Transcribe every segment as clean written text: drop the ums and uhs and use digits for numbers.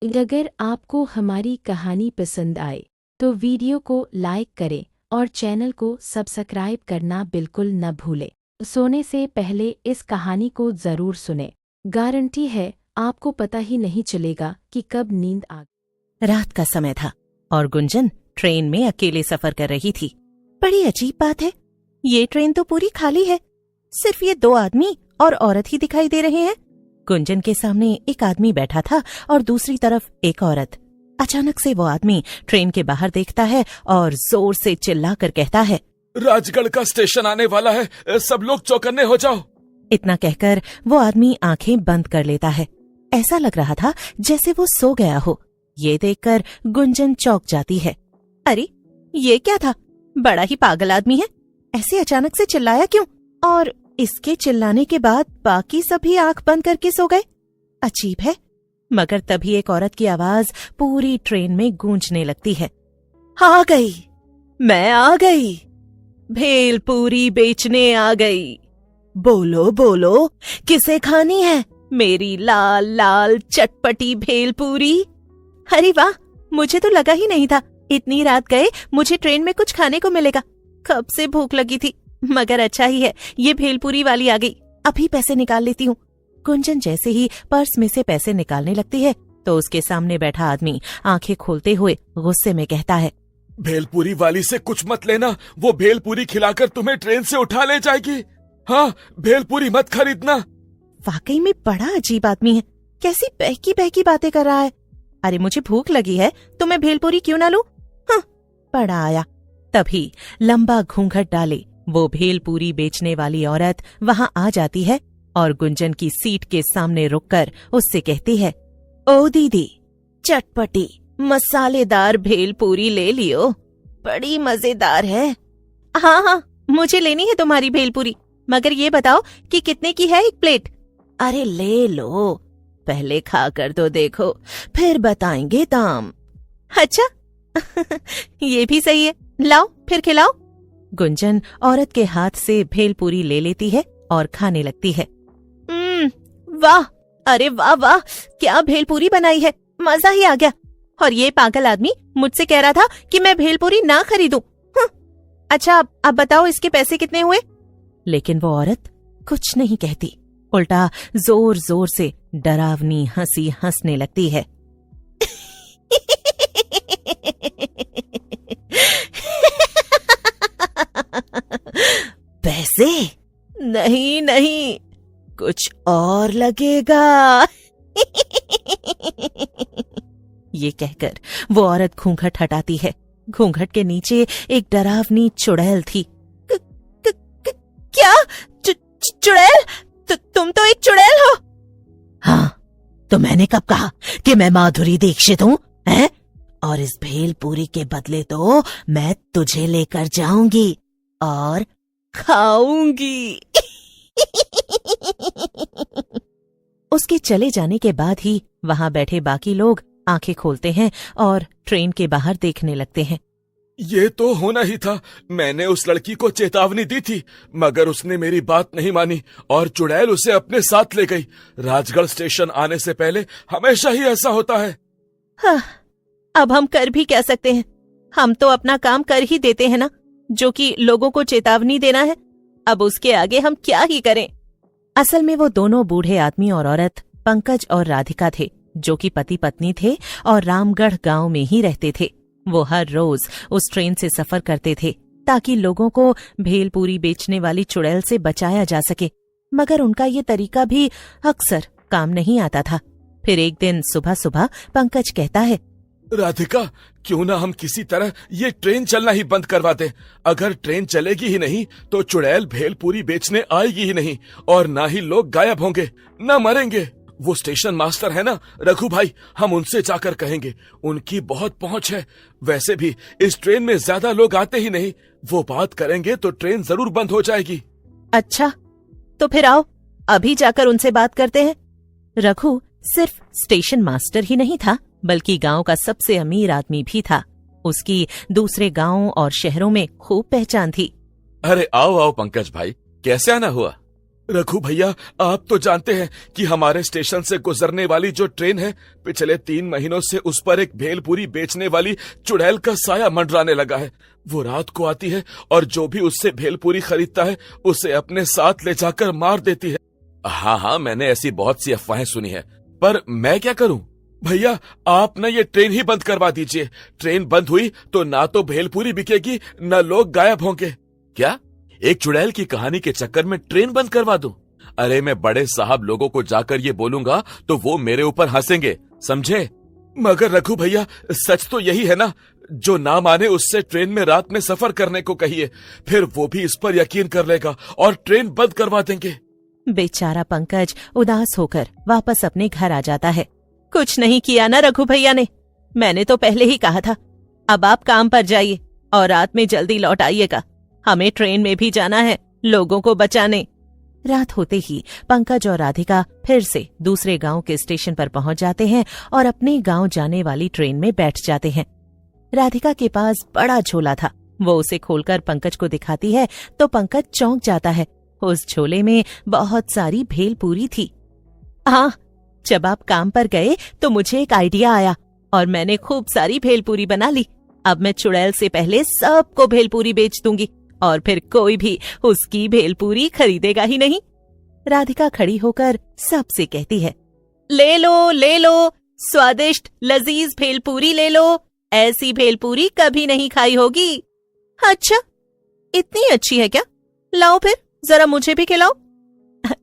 अगर आपको हमारी कहानी पसंद आए तो वीडियो को लाइक करें और चैनल को सब्सक्राइब करना बिल्कुल न भूलें। सोने से पहले इस कहानी को ज़रूर सुनें। गारंटी है आपको पता ही नहीं चलेगा कि कब नींद आ गई। रात का समय था और गुंजन ट्रेन में अकेले सफर कर रही थी। बड़ी अजीब बात है, ये ट्रेन तो पूरी खाली है। सिर्फ ये 2 आदमी और औरत ही दिखाई दे रहे हैं। गुंजन के सामने एक आदमी बैठा था और दूसरी तरफ एक औरत। अचानक से वो आदमी ट्रेन के बाहर देखता है और जोर से चिल्लाकर कहता है, राजगढ़ का स्टेशन आने वाला है, सब लोग चौकन्ने हो जाओ। इतना कहकर वो आदमी आंखें बंद कर लेता है। ऐसा लग रहा था जैसे वो सो गया हो। ये देखकर गुंजन चौंक जाती है। अरे ये क्या था? बड़ा ही पागल आदमी है। ऐसे अचानक से चिल्लाया क्यों? और इसके चिल्लाने के बाद बाकी सभी आंख बंद करके सो गए। अजीब है। मगर तभी एक औरत की आवाज पूरी ट्रेन में गूंजने लगती है। आ गई, मैं आ गई, भेलपूरी बेचने आ गई। बोलो बोलो, किसे खानी है मेरी लाल लाल चटपटी भेलपूरी? अरे वाह, मुझे तो लगा ही नहीं था इतनी रात गए मुझे ट्रेन में कुछ खाने को मिलेगा। कब से भूख लगी थी, मगर अच्छा ही है ये भेलपूरी वाली आ गई। अभी पैसे निकाल लेती हूँ। गुंजन जैसे ही पर्स में से पैसे निकालने लगती है तो उसके सामने बैठा आदमी आंखें खोलते हुए गुस्से में कहता है, भेलपूरी वाली से कुछ मत लेना, वो भेलपूरी खिलाकर तुम्हें ट्रेन से उठा ले जाएगी। हाँ, भेलपूरी मत खरीदना। वाकई में बड़ा अजीब आदमी है। कैसी बहकी बहकी बातें कर रहा है। अरे मुझे भूख लगी है तो मैं भेलपूरी क्यों ना लूं? हाँ, बड़ा आया। तभी लंबा घूंघट डाले वो भेलपूरी बेचने वाली औरत वहां आ जाती है और गुंजन की सीट के सामने रुककर उससे कहती है, ओ दीदी, चटपटी मसालेदार भेलपूरी ले लियो, बड़ी मजेदार है। हाँ हाँ, मुझे लेनी है तुम्हारी भेलपूरी, मगर ये बताओ कि कितने की है एक प्लेट? अरे ले लो, पहले खा कर तो देखो, फिर बताएंगे दाम। अच्छा ये भी सही है, लाओ फिर खिलाओ। गुंजन औरत के हाथ से भेलपूरी ले लेती है और खाने लगती है। वाह, अरे वाह वाह, क्या भेलपूरी बनाई है, मजा ही आ गया। और ये पागल आदमी मुझसे कह रहा था कि मैं भेलपूरी ना खरीदूं। अच्छा अब बताओ इसके पैसे कितने हुए? लेकिन वो औरत कुछ नहीं कहती, उल्टा जोर जोर से डरावनी हंसी हंसने लगती है। पैसे? नहीं नहीं, कुछ और लगेगा। ये कहकर वो औरत घूंघट हटाती है। घूंघट के नीचे एक डरावनी चुड़ैल थी। क्या? चुड़ैल? तुम तो एक चुड़ैल हो? हाँ, तो मैंने कब कहा कि मैं माधुरी दीक्षित हूँ? हैं? और इस भेलपूरी के बदले तो मैं तुझे लेकर जाऊंगी और खाऊंगी। उसके चले जाने के बाद ही वहां बैठे बाकी लोग आंखें खोलते हैं और ट्रेन के बाहर देखने लगते हैं। ये तो होना ही था। मैंने उस लड़की को चेतावनी दी थी, मगर उसने मेरी बात नहीं मानी और चुड़ैल उसे अपने साथ ले गई। राजगढ़ स्टेशन आने से पहले हमेशा ही ऐसा होता है। हाँ, अब हम कर भी क्या सकते हैं? हम तो अपना काम कर ही देते हैं ना, जो कि लोगों को चेतावनी देना है। अब उसके आगे हम क्या ही करें? असल में वो दोनों बूढ़े आदमी और औरत पंकज और राधिका थे, जो कि पति पत्नी थे और रामगढ़ गांव में ही रहते थे। वो हर रोज उस ट्रेन से सफर करते थे ताकि लोगों को भेलपूरी बेचने वाली चुड़ैल से बचाया जा सके, मगर उनका ये तरीका भी अक्सर काम नहीं आता था। फिर एक दिन सुबह सुबह पंकज कहता है, राधिका, क्यों ना हम किसी तरह ये ट्रेन चलना ही बंद करवा दें। अगर ट्रेन चलेगी ही नहीं तो चुड़ैल भेलपूरी बेचने आएगी ही नहीं और ना ही लोग गायब होंगे, ना मरेंगे। वो स्टेशन मास्टर है ना रघु भाई, हम उनसे जाकर कहेंगे, उनकी बहुत पहुंच है। वैसे भी इस ट्रेन में ज्यादा लोग आते ही नहीं, वो बात करेंगे तो ट्रेन जरूर बंद हो जाएगी। अच्छा, तो फिर आओ अभी जाकर उनसे बात करते हैं। रघु सिर्फ स्टेशन मास्टर ही नहीं था, बल्कि गांव का सबसे अमीर आदमी भी था। उसकी दूसरे गांवों और शहरों में खूब पहचान थी। अरे आओ आओ पंकज भाई, कैसे आना हुआ? रघु भैया, आप तो जानते हैं कि हमारे स्टेशन से गुजरने वाली जो ट्रेन है, पिछले 3 महीनों से उस पर एक भेलपूरी बेचने वाली चुड़ैल का साया मंडराने लगा है। वो रात को आती है और जो भी उससे भेलपूरी खरीदता है उसे अपने साथ ले जाकर मार देती है। हाँ, मैंने ऐसी बहुत सी अफवाहें सुनी है, पर मैं क्या करूं? भैया, आप ना ये ट्रेन ही बंद करवा दीजिए। ट्रेन बंद हुई तो ना तो भेलपूरी बिकेगी, न लोग गायब होंगे। क्या? एक चुड़ैल की कहानी के चक्कर में ट्रेन बंद करवा दूं? अरे मैं बड़े साहब लोगों को जाकर ये बोलूंगा तो वो मेरे ऊपर हंसेंगे, समझे? मगर रघु भैया, सच तो यही है ना? जो ना माने उससे ट्रेन में रात में सफर करने को कहिए, फिर वो भी इस पर यकीन कर लेगा और ट्रेन बंद करवा देंगे। बेचारा पंकज उदास होकर वापस अपने घर आ जाता है। कुछ नहीं किया ना रघु भैया ने, मैंने तो पहले ही कहा था। अब आप काम पर जाइए और रात में जल्दी लौट आइएगा। हमें ट्रेन में भी जाना है, लोगों को बचाने। रात होते ही पंकज और राधिका फिर से दूसरे गांव के स्टेशन पर पहुंच जाते हैं और अपने गांव जाने वाली ट्रेन में बैठ जाते हैं। राधिका के पास बड़ा झोला था। वो उसे खोलकर पंकज को दिखाती है तो पंकज चौंक जाता है। उस झोले में बहुत सारी भेलपूरी थी। हाँ, जब आप काम पर गए तो मुझे एक आइडिया आया और मैंने खूब सारी भेलपूरी बना ली। अब मैं चुड़ैल से पहले सबको भेलपूरी बेच दूंगी और फिर कोई भी उसकी भेलपूरी खरीदेगा ही नहीं। राधिका खड़ी होकर सबसे कहती है, ले लो, स्वादिष्ट लजीज भेलपूरी ले लो। ऐसी भेलपूरी कभी नहीं खाई होगी। अच्छा, इतनी अच्छी है क्या? लाओ फिर जरा मुझे भी खिलाओ।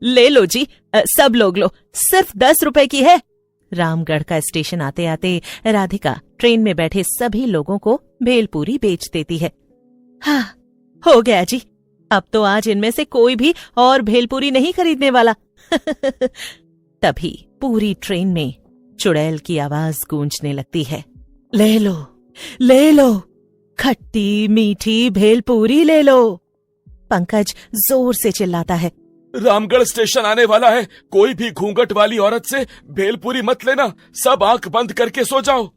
ले लो जी, सब लोग लो, सिर्फ 10 रुपए की है। रामगढ़ का स्टेशन आते आते राधिका ट्रेन में बैठे सभी लोगों को भेलपूरी बेच देती है। हाँ, हो गया जी, अब तो आज इनमें से कोई भी और भेलपूरी नहीं खरीदने वाला। तभी पूरी ट्रेन में चुड़ैल की आवाज गूंजने लगती है। ले लो, खट्टी मीठी भेलपूरी ले लो। पंकज जोर से चिल्लाता है, रामगढ़ स्टेशन आने वाला है, कोई भी घूंघट वाली औरत से भेलपूरी मत लेना, सब आंख बंद करके सो जाओ।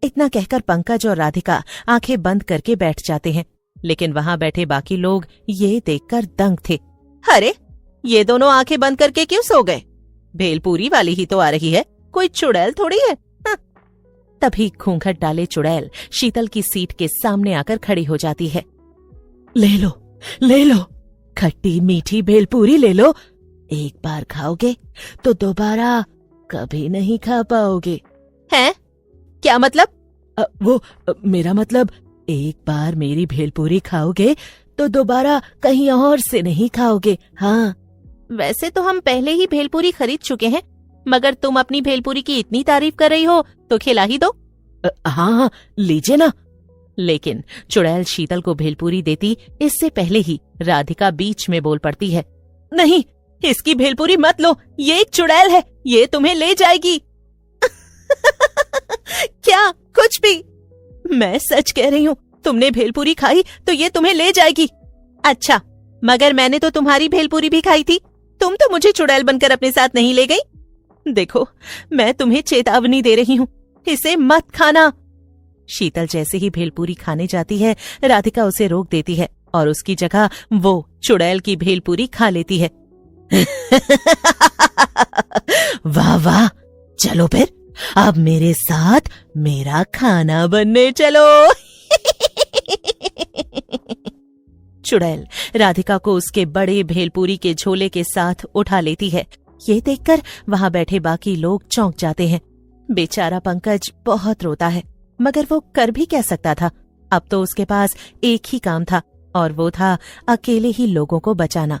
इतना कहकर पंकज और राधिका आंखें बंद करके बैठ जाते हैं, लेकिन वहां बैठे बाकी लोग ये देखकर दंग थे। अरे, ये दोनों आंखें बंद करके क्यों सो गए? भेलपूरी वाली ही तो आ रही है, कोई चुड़ैल थोड़ी है। हाँ। तभी घूंघट डाले चुड़ैल शीतल की सीट के सामने आकर खड़ी हो जाती है। ले लो, खट्टी मीठी भेलपूरी ले लो। एक बार खाओगे तो दोबारा कभी नहीं खा पाओगे। हैं? क्या मतलब? मेरा मतलब, एक बार मेरी भेलपूरी खाओगे तो दोबारा कहीं और से नहीं खाओगे। हाँ, वैसे तो हम पहले ही भेलपूरी खरीद चुके हैं, मगर तुम अपनी भेलपूरी की इतनी तारीफ कर रही हो तो खिला ही दो। हाँ, लीजिए ना। लेकिन चुड़ैल शीतल को भेलपूरी देती इससे पहले ही राधिका बीच में बोल पड़ती है, नहीं, इसकी भेलपूरी मत लो, ये एक चुड़ैल है, ये तुम्हें ले जाएगी। क्या? कुछ भी? मैं सच कह रही हूँ, तुमने भेलपूरी खाई तो ये तुम्हें ले जाएगी। अच्छा, मगर मैंने तो तुम्हारी भेलपूरी भी खाई थी, तुम तो मुझे चुड़ैल बनकर अपने साथ नहीं ले गई। देखो, मैं तुम्हें चेतावनी दे रही हूँ, इसे मत खाना। शीतल जैसे ही भेलपूरी खाने जाती है, राधिका उसे रोक देती है और उसकी जगह वो चुड़ैल की भेलपूरी खा लेती है। वाह वाह, चलो फिर अब मेरे साथ मेरा खाना बनने चलो। चुड़ैल राधिका को उसके बड़े भेलपूरी के झोले के साथ उठा लेती है। ये देखकर वहां बैठे बाकी लोग चौंक जाते हैं। बेचारा पंकज बहुत रोता है, मगर वो कर भी क्या सकता था? अब तो उसके पास एक ही काम था और वो था अकेले ही लोगों को बचाना।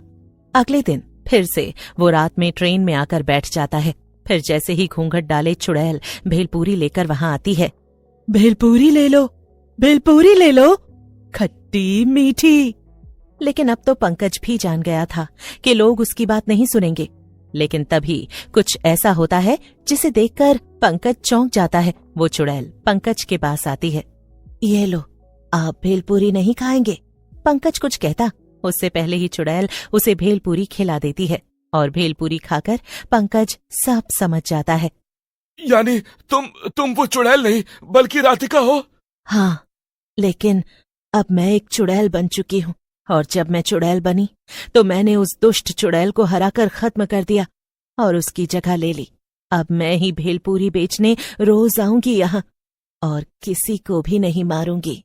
अगले दिन फिर से वो रात में ट्रेन में आकर बैठ जाता है। फिर जैसे ही घूंघट डाले चुड़ैल भेलपूरी लेकर वहां आती है। भेलपूरी ले लो, खट्टी मीठी। लेकिन अब तो पंकज भी जान गया था कि लोग उसकी बात नहीं सुनेंगे। लेकिन तभी कुछ ऐसा होता है जिसे देखकर पंकज चौंक जाता है। वो चुड़ैल पंकज के पास आती है। ये लो, आप भेलपूरी नहीं खाएंगे? पंकज कुछ कहता उससे पहले ही चुड़ैल उसे भेलपूरी खिला देती है और भेलपूरी खाकर पंकज सब समझ जाता है। यानी तुम वो चुड़ैल नहीं बल्कि राधिका हो? हाँ, लेकिन अब मैं एक चुड़ैल बन चुकी हूँ और जब मैं चुड़ैल बनी तो मैंने उस दुष्ट चुड़ैल को हराकर खत्म कर दिया और उसकी जगह ले ली। अब मैं ही भेलपूरी बेचने रोज आऊंगी यहाँ और किसी को भी नहीं मारूंगी।